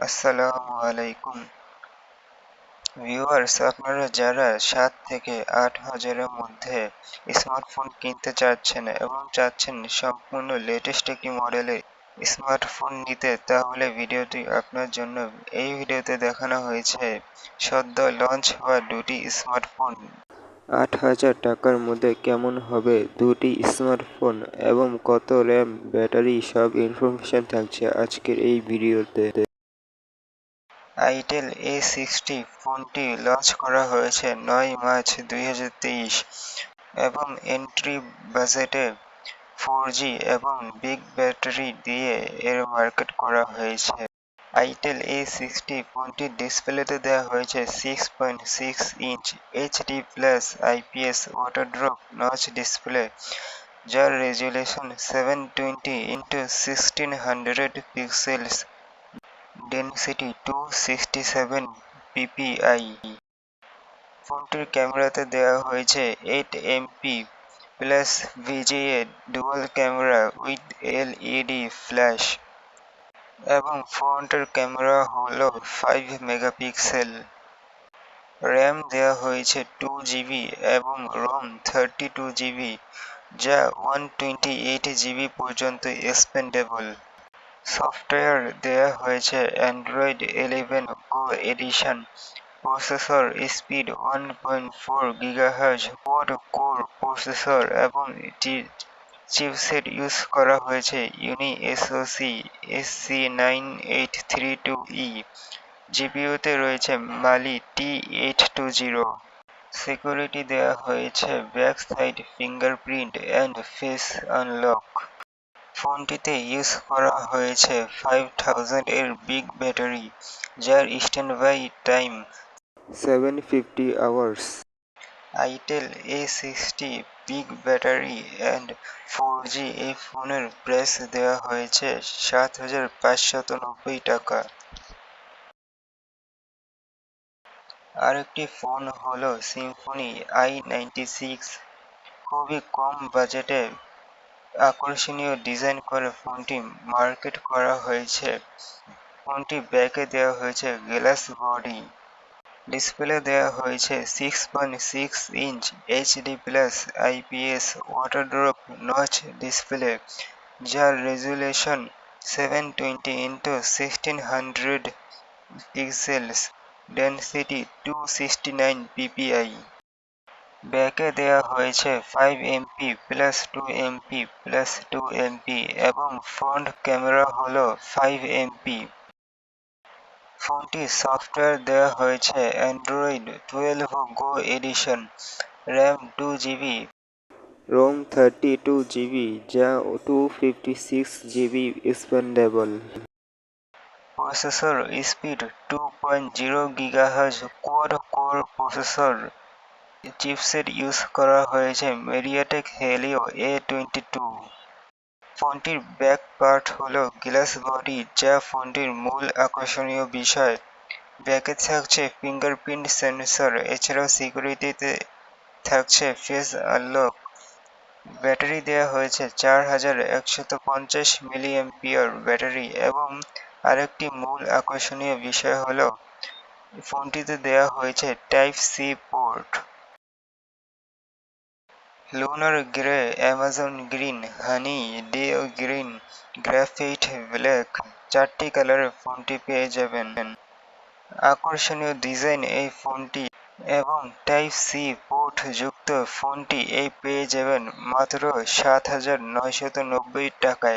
আসসালামু আলাইকুম ভিউয়ার্স, আপনারা যারা 7 থেকে 8 হাজারের মধ্যে স্মার্টফোন কিনতে চাচ্ছেন এবং চাচ্ছেন সম্পূর্ণ লেটেস্ট একটি মডেলের স্মার্টফোন নিতে, তাহলে ভিডিওটি আপনার জন্য। এই ভিডিওতে দেখানো হয়েছে সদ্য লঞ্চ হওয়া দুটি স্মার্টফোন। 8,000 টাকার মধ্যে কেমন হবে দুটি স্মার্টফোন এবং কত র্যাম, ব্যাটারি, সব ইনফরমেশন থাকছে আজকের এই ভিডিওতে। Itel A60 ফোনটি লঞ্চ করা হয়েছে 9 মার্চ 2023 এবং এন্ট্রি বাজেটে 4G এবং বিগ ব্যাটারি দিয়ে এর মার্কেট করা হয়েছে। Itel A60 ফোনটির ডিসপ্লেতে দেওয়া হয়েছে 6.6 inch HD+ IPS waterdrop notch display, যার resolution 720x1600 pixels, density 267 ppi। ফোনটির ক্যামেরাতে দেওয়া হয়েছে 8 MP plus VGA dual camera with LED flash এবং ফ্রন্টের ক্যামেরা হলো 5 মেগাপিক্সেল। র্যাম দেওয়া হয়েছে 2GB এবং রোম 32GB, যা 128GB পর্যন্ত এক্সপেন্ডেবল। সফটওয়্যার দেওয়া হয়েছে Android 11 Go edition, processor speed 1.4 GHz, quad core processor এবং চিপসেট ইউজ করা হয়েছে ইউনিএসওসি SC9832E। জিপিইউতে রয়েছে মালি T820। সিকিউরিটি দেওয়া হয়েছে back side fingerprint and face unlock. ফোনটিতে ইউজ করা হয়েছে 5000 এর বিগ ব্যাটারি, যার standby time 750 hours. Itel A60 big battery and 4G এই ফোনের প্রাইস দেওয়া হয়েছে 7,590 টাকা। আরেকটি ফোন হলো Symphony i96। খুবই কম বাজেটে আকর্ষণীয় ডিজাইন করে ফোনটি মার্কেট করা হয়েছে। ফোনটি ব্যাকে দেওয়া হয়েছে গ্লাস বডি। ডিসপ্লে দেওয়া হয়েছে 6.6 inch HD+ IPS waterdrop notch display, যার resolution 720x1600 pixels, density 269 ppi। ব্যাকে দেওয়া হয়েছে 5 MP plus 2 MP plus 2 MP এবং ফ্রন্ট ক্যামেরা হলো 5 MP। ফোনটি সফটওয়্যার দেওয়া হয়েছে Android 12 Go edition, RAM 2GB, ROM 32GB, যা 256GB expandable. Processor speed 2.0 GHz, quad core processor. Chipset use করা হয়েছে মিডিয়াটেক হেলিও A22। ফোনটির ব্যাক পার্ট হলো গ্লাস বডি, যা ফোনটির মূল আকর্ষণীয় বিষয়। ব্যাকে থাকছে ফিঙ্গারপ্রিন্ট সেন্সর, এছাড়াও সিকিউরিটিতে থাকছে ফেস আনলক। ব্যাটারি দেওয়া হয়েছে 4150 মিলিঅ্যাম্পিয়ার ব্যাটারি এবং আরেকটি মূল আকর্ষণীয় বিষয় হলো ফোনটিতে দেওয়া হয়েছে type C port. Lunar grey, Amazon green, honeydew green, graphite black, 4টি কালারে ফোনটি পেয়ে যাবেন। আকর্ষণীয় ডিজাইন এই ফোনটি এবং টাইপ সি পোর্ট যুক্ত ফোনটি পেয়ে যাবেন মাত্র 7,990 টাকায়।